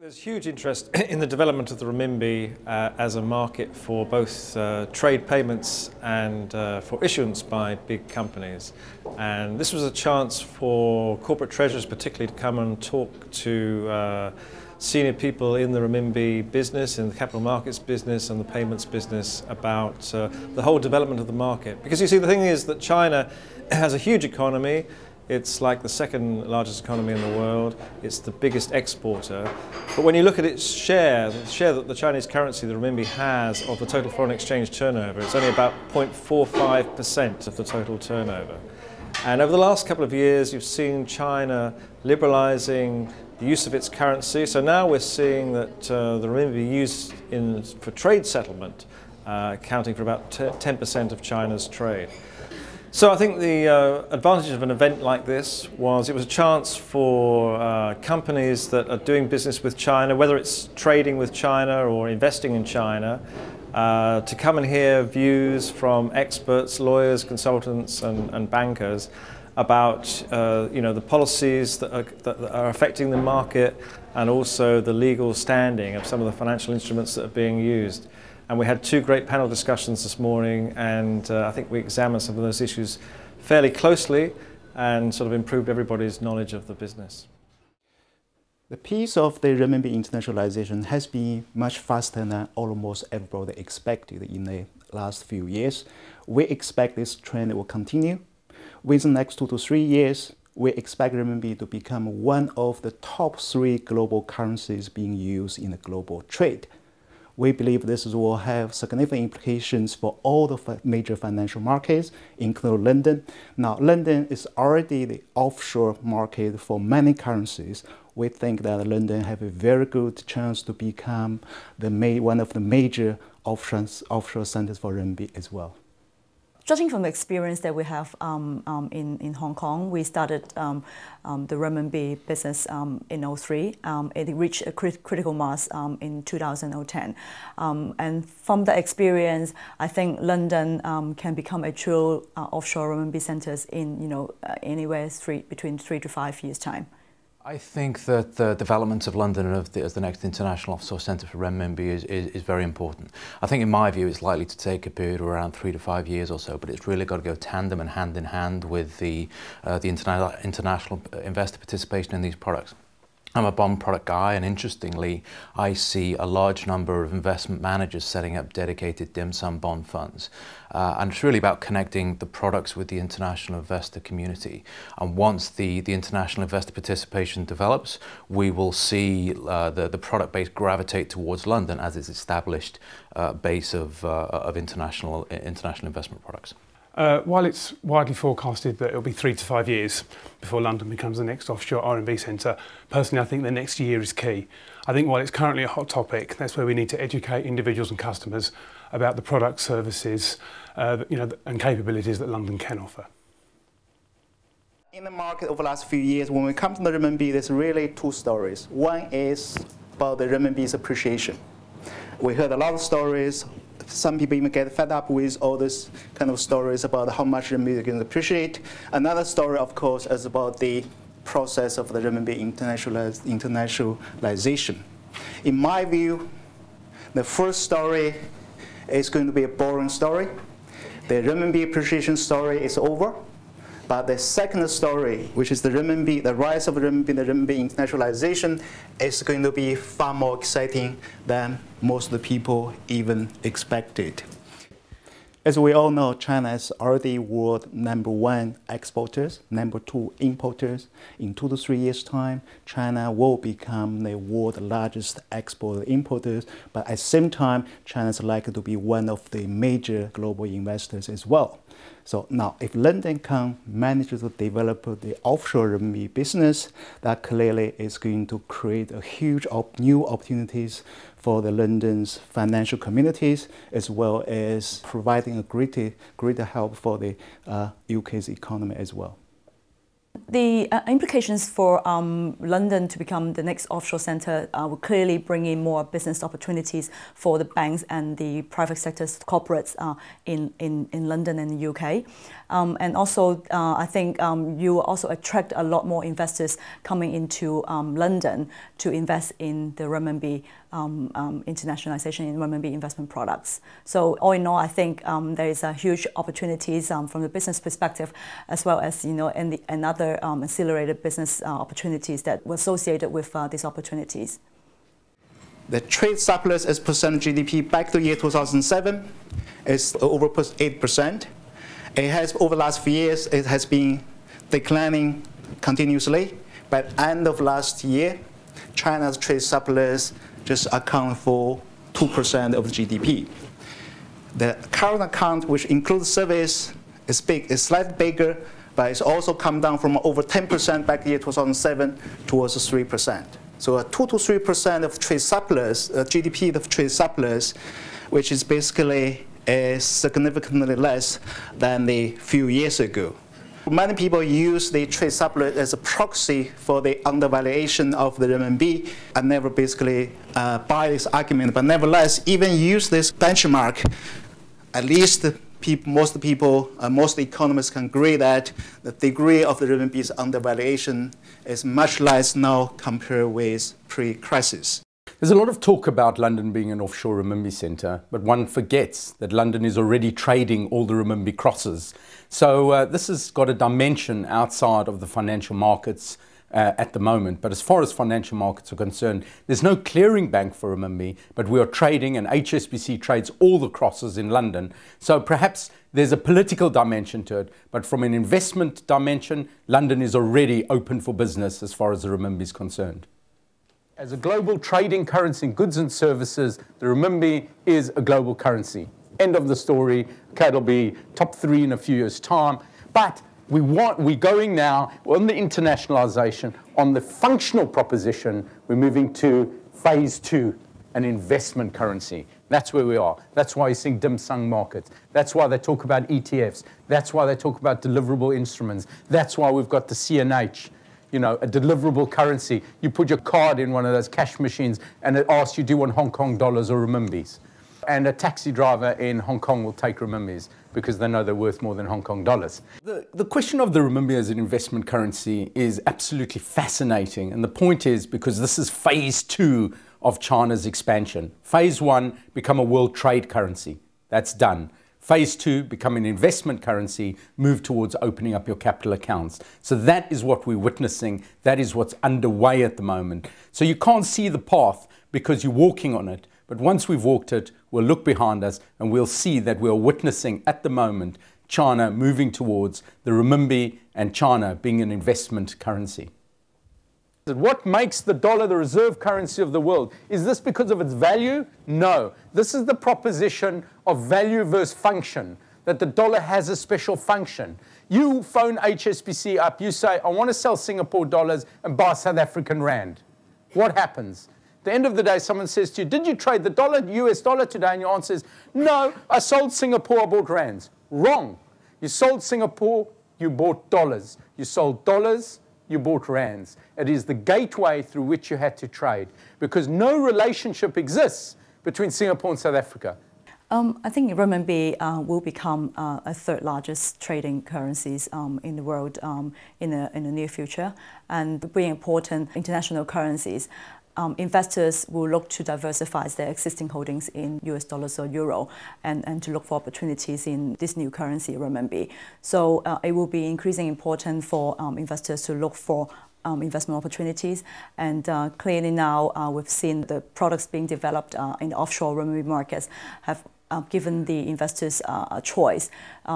There's huge interest in the development of the renminbi as a market for both trade payments and for issuance by big companies. And this was a chance for corporate treasurers particularly to come and talk to senior people in the renminbi business, in the capital markets business and the payments business about the whole development of the market. Because you see, the thing is that China has a huge economy. It's like the second largest economy in the world. It's the biggest exporter. But when you look at its share, the share that the Chinese currency, the renminbi, has of the total foreign exchange turnover, it's only about 0.45% of the total turnover. And over the last couple of years, you've seen China liberalizing the use of its currency. So now we're seeing that the renminbi used for trade settlement, accounting for about 10% of China's trade. So I think the advantage of an event like this was it was a chance for companies that are doing business with China, whether it's trading with China or investing in China, to come and hear views from experts, lawyers, consultants and bankers about the policies that are affecting the market and also the legal standing of some of the financial instruments that are being used. And we had two great panel discussions this morning, and I think we examined some of those issues fairly closely and sort of improved everybody's knowledge of the business. The pace of the renminbi internationalization has been much faster than almost everybody expected in the last few years. We expect this trend will continue. Within the next 2 to 3 years, we expect renminbi to become one of the top 3 global currencies being used in the global trade. We believe this will have significant implications for all the major financial markets, including London. Now, London is already the offshore market for many currencies. We think that London has a very good chance to become one of the major offshore centers for renminbi as well. Judging from the experience that we have in Hong Kong, we started the renminbi business in 2003. It reached a critical mass in 2010. And from that experience, I think London can become a true offshore renminbi centers in anywhere between 3 to 5 years' time. I think that the development of London as the next international offshore centre for renminbi is very important. I think in my view it's likely to take a period of around 3 to 5 years or so, but it's really got to go tandem and hand in hand with the international investor participation in these products. I'm a bond product guy, and interestingly, I see a large number of investment managers setting up dedicated dim sum bond funds. And it's really about connecting the products with the international investor community. And once the international investor participation develops, we will see the product base gravitate towards London as its established base of international investment products. While it's widely forecasted that it'll be 3 to 5 years before London becomes the next offshore RMB centre, personally I think the next year is key. I think while it's currently a hot topic, that's where we need to educate individuals and customers about the products, services and capabilities that London can offer. In the market over the last few years, when we come to the renminbi, there's really 2 stories. One is about the renminbi's appreciation. We heard a lot of stories. Some people even get fed up with all this kind of stories about how much renminbi is going to appreciate. Another story, of course, is about the process of the renminbi internationalization. In my view, the first story is going to be a boring story. The renminbi appreciation story is over. But the second story, which is the renminbi, the rise of the renminbi internationalization, is going to be far more exciting than most of the people even expected. As we all know, China is already world #1 exporters, #2 importers. In 2 to 3 years' time, China will become the world's largest exporter importers. But at the same time, China is likely to be one of the major global investors as well. So now, if London can manage to develop the offshore renminbi business, that clearly is going to create a huge new opportunities for the London's financial communities, as well as providing a greater help for the UK's economy as well. The implications for London to become the next offshore centre will clearly bring in more business opportunities for the banks and the private sectors, corporates in London and the UK. And also, I think you will also attract a lot more investors coming into London to invest in the renminbi internationalization in renminbi investment products. So all in all, I think there is a huge opportunities from the business perspective, as well as and other accelerated business opportunities that were associated with these opportunities. The trade surplus as percent of GDP back to year 2007 is over 8%. It has, over the last few years, it has been declining continuously. By the end of last year, China's trade surplus just account for 2% of GDP. The current account, which includes service, is slightly bigger, but it's also come down from over 10% back in year 2007 towards 3%. So a 2 to 3% of trade surplus, GDP of trade surplus, which is basically significantly less than a few years ago. Many people use the trade surplus as a proxy for the undervaluation of the renminbi. I never basically buy this argument, but nevertheless, even use this benchmark, at least most people, most economists can agree that the degree of the renminbi's undervaluation is much less now compared with pre-crisis. There's a lot of talk about London being an offshore renminbi centre, but one forgets that London is already trading all the renminbi crosses. So this has got a dimension outside of the financial markets at the moment. But as far as financial markets are concerned, there's no clearing bank for renminbi, but we are trading, and HSBC trades all the crosses in London. So perhaps there's a political dimension to it, but from an investment dimension, London is already open for business as far as the renminbi is concerned. As a global trading currency in goods and services, the renminbi is a global currency. End of the story. Okay, it'll be top 3 in a few years' time. But we're going now on the internationalization, on the functional proposition. We're moving to phase 2, an investment currency. That's where we are. That's why you're seeing dim sum markets. That's why they talk about ETFs. That's why they talk about deliverable instruments. That's why we've got the CNH. You know, a deliverable currency. You put your card in one of those cash machines and it asks you, do you want Hong Kong dollars or renminbis? And a taxi driver in Hong Kong will take renminbis because they know they're worth more than Hong Kong dollars. The question of the renminbi as an investment currency is absolutely fascinating. And the point is, because this is phase 2 of China's expansion. Phase 1, become a world trade currency. That's done. Phase 2, become an investment currency, move towards opening up your capital accounts. So that is what we're witnessing. That is what's underway at the moment. So you can't see the path because you're walking on it. But once we've walked it, we'll look behind us and we'll see that we're witnessing at the moment China moving towards the renminbi and China being an investment currency. What makes the dollar the reserve currency of the world? Is this because of its value? No. This is the proposition of value versus function, that the dollar has a special function. You phone HSBC up, you say, I want to sell Singapore dollars and buy South African rand. What happens? At the end of the day, someone says to you, did you trade the dollar, US dollar today? And your answer is, no, I sold Singapore, I bought rands. Wrong. You sold Singapore, you bought dollars. You sold dollars, you bought rands. It is the gateway through which you had to trade, because no relationship exists between Singapore and South Africa. I think renminbi will become a third largest trading currencies in the world in the near future, and being important international currencies. Investors will look to diversify their existing holdings in US dollars or euro and to look for opportunities in this new currency, renminbi. So it will be increasingly important for investors to look for investment opportunities. And clearly now we've seen the products being developed in the offshore renminbi markets have given the investors a choice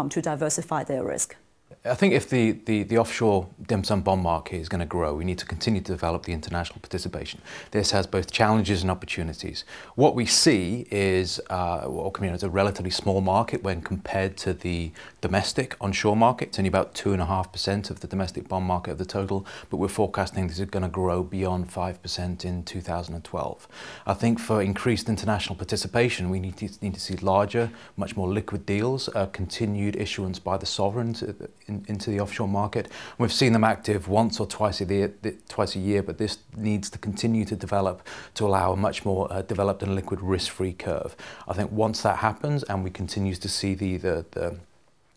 to diversify their risk. I think if the offshore dim sum bond market is going to grow, we need to continue to develop the international participation. This has both challenges and opportunities. What we see is it's a relatively small market when compared to the domestic onshore market. It's only about 2.5% of the domestic bond market of the total, but we're forecasting this is going to grow beyond 5% in 2012. I think for increased international participation, we need to see larger, much more liquid deals, continued issuance by the sovereigns in into the offshore market. We've seen them active once or twice a year, but this needs to continue to develop to allow a much more developed and liquid risk-free curve. I think once that happens and we continue to see the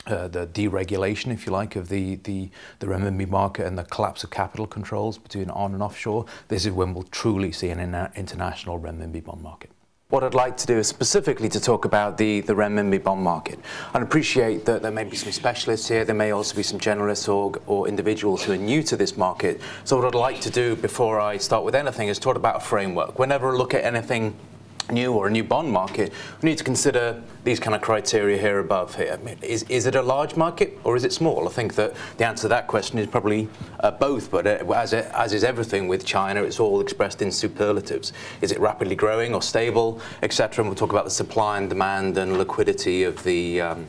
deregulation, if you like, of the renminbi market and the collapse of capital controls between on and offshore, this is when we'll truly see an international renminbi bond market. What I'd like to do is specifically to talk about the renminbi bond market. I appreciate that there may be some specialists here, there may also be some generalists or individuals who are new to this market. So what I'd like to do before I start with anything is talk about a framework. Whenever I look at anything new or a new bond market, we need to consider these kind of criteria here above here. I mean, is it a large market or is it small? I think that the answer to that question is probably both, but as is everything with China, it's all expressed in superlatives. Is it rapidly growing or stable, etc.? And we'll talk about the supply and demand and liquidity of the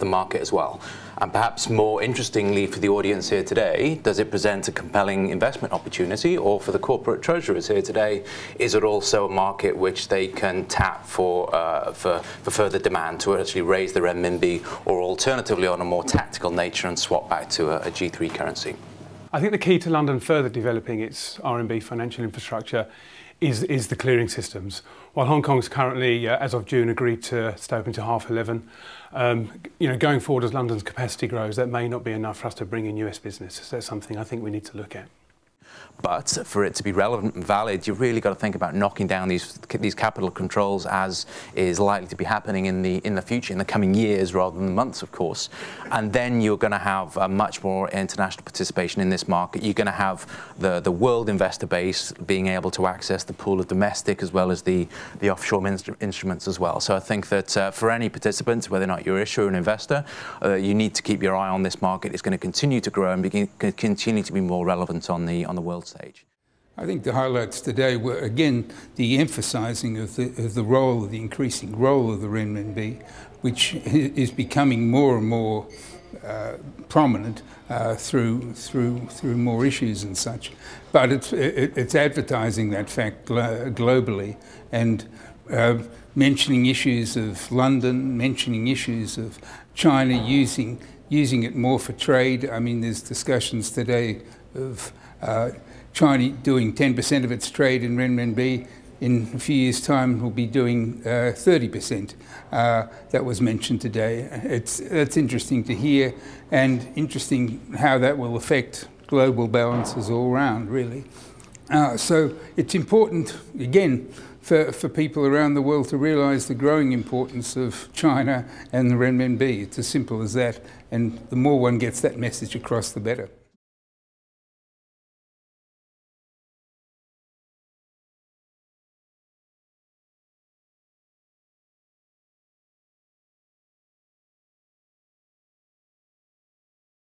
market as well. And perhaps more interestingly for the audience here today, does it present a compelling investment opportunity? Or for the corporate treasurers here today, is it also a market which they can tap for further demand to actually raise the renminbi, or alternatively on a more tactical nature and swap back to a G3 currency? I think the key to London further developing its RMB financial infrastructure is the clearing systems. While Hong Kong's currently, as of June, agreed to stay open to 11:30, going forward as London's capacity grows, that may not be enough for us to bring in US business. So that's something I think we need to look at. But for it to be relevant and valid, you've really got to think about knocking down these capital controls, as is likely to be happening in the future, in the coming years rather than months, of course. And then you're going to have much more international participation in this market. You're going to have the world investor base being able to access the pool of domestic as well as the offshore instruments as well. So I think that for any participant, whether or not you're an issuer or an investor, you need to keep your eye on this market. It's going to continue to grow and continue to be more relevant on the world stage. I think the highlights today were, again, the emphasising of the increasing role of the renminbi, which is becoming more and more prominent through more issues and such. But it's advertising that fact globally, and mentioning issues of London, mentioning issues of China using it more for trade. I mean, there's discussions today of China doing 10% of its trade in renminbi. In a few years' time, will be doing 30%. That was mentioned today. That's interesting to hear, and interesting how that will affect global balances all round, really. So it's important, again, for people around the world to realise the growing importance of China and the renminbi. It's as simple as that, and the more one gets that message across, the better.